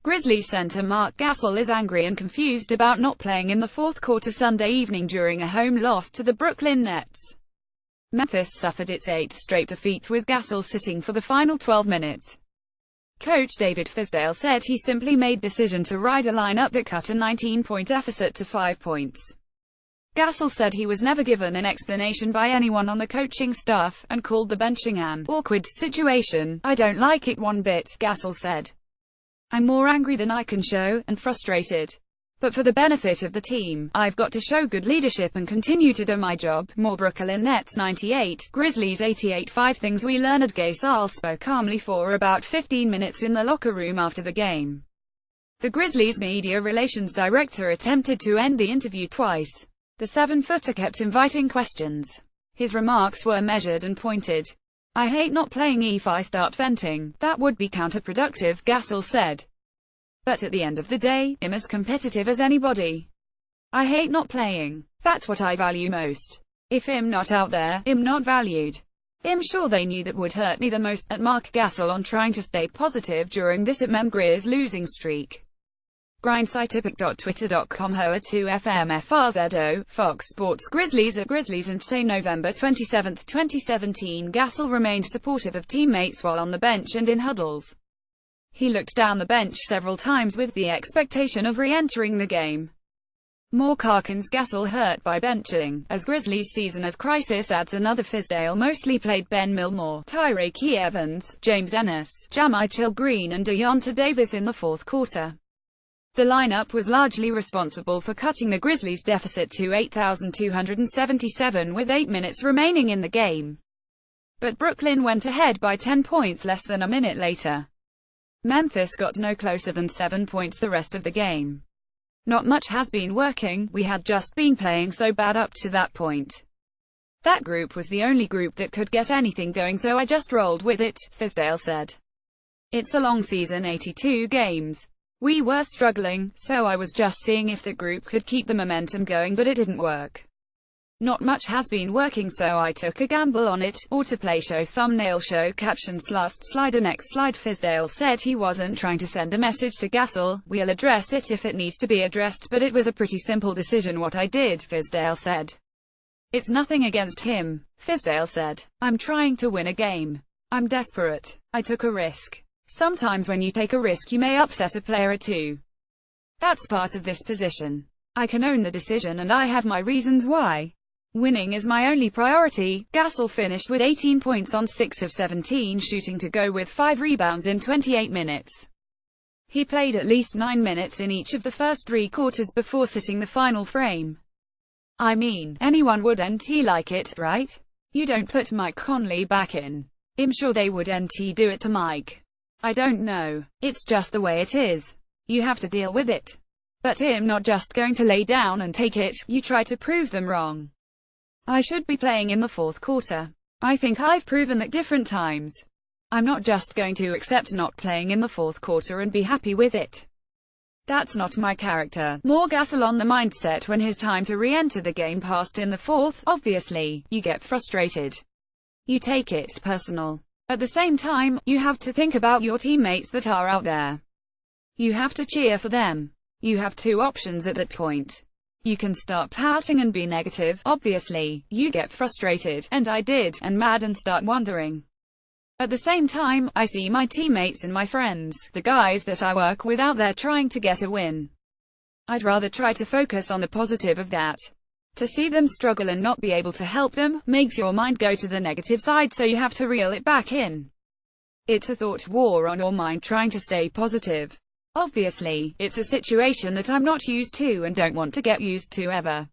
Grizzlies center Marc Gasol is angry and confused about not playing in the fourth quarter Sunday evening during a home loss to the Brooklyn Nets. Memphis suffered its 8th straight defeat with Gasol sitting for the final 12 minutes. Coach David Fizdale said he simply made the decision to ride a lineup that cut a 19-point deficit to 5 points. Gasol said he was never given an explanation by anyone on the coaching staff, and called the benching an awkward situation. "I don't like it one bit," Gasol said. "I'm more angry than I can show, and frustrated. But for the benefit of the team, I've got to show good leadership and continue to do my job." More Brooklyn Nets 98, Grizzlies 88. 5 things we learned. Gasol spoke calmly for about 15 minutes in the locker room after the game. The Grizzlies media relations director attempted to end the interview twice. The 7-footer kept inviting questions. His remarks were measured and pointed. "I hate not playing. If I start venting, that would be counterproductive," Gasol said. "But at the end of the day, I'm as competitive as anybody. I hate not playing. That's what I value most. If I'm not out there, I'm not valued. I'm sure they knew that would hurt me the most." At Marc Gasol on trying to stay positive during this Grizz losing streak. Grindscientific.twitter.com Hoa 2FMFRZO, Fox Sports. Grizzlies at Grizzlies and say November 27, 2017. Gasol remained supportive of teammates while on the bench and in huddles. He looked down the bench several times with the expectation of re-entering the game. More Carkins. Gasol hurt by benching, as Grizzlies' season of crisis adds another. Fizdale mostly played Ben Milmore, Tyreke Evans, James Ennis, Jamichael Green and Deonta Davis in the fourth quarter. The lineup was largely responsible for cutting the Grizzlies' deficit to 8,277 with 8 minutes remaining in the game. But Brooklyn went ahead by 10 points less than a minute later. Memphis got no closer than 7 points the rest of the game. "Not much has been working. We had just been playing so bad up to that point. That group was the only group that could get anything going, so I just rolled with it," Fizdale said. "It's a long season, 82 games. We were struggling, so I was just seeing if the group could keep the momentum going, but it didn't work. Not much has been working, so I took a gamble on it." Autoplay show thumbnail show captions. Last slider. Next slide. Fizdale said he wasn't trying to send a message to Gasol. "We'll address it if it needs to be addressed, but it was a pretty simple decision what I did," Fizdale said. "It's nothing against him," Fizdale said. "I'm trying to win a game. I'm desperate. I took a risk. Sometimes when you take a risk you may upset a player or two. That's part of this position. I can own the decision and I have my reasons why. Winning is my only priority." Gasol finished with 18 points on 6 of 17 shooting to go with 5 rebounds in 28 minutes. He played at least 9 minutes in each of the first 3 quarters before sitting the final frame. "I mean, anyone wouldn't like it, right? You don't put Mike Conley back in. I'm sure they wouldn't do it to Mike. I don't know. It's just the way it is. You have to deal with it. But I'm not just going to lay down and take it." "You try to prove them wrong. I should be playing in the fourth quarter. I think I've proven that different times. I'm not just going to accept not playing in the fourth quarter and be happy with it. That's not my character." More Gasol on the mindset when his time to re-enter the game passed in the fourth. "Obviously, you get frustrated. You take it personal. At the same time, you have to think about your teammates that are out there. You have to cheer for them. You have 2 options at that point. You can start pouting and be negative. Obviously, you get frustrated, and I did, and mad and start wondering. At the same time, I see my teammates and my friends, the guys that I work with out there trying to get a win. I'd rather try to focus on the positive of that. To see them struggle and not be able to help them, makes your mind go to the negative side, so you have to reel it back in. It's a thought war on your mind trying to stay positive. Obviously, it's a situation that I'm not used to and don't want to get used to ever.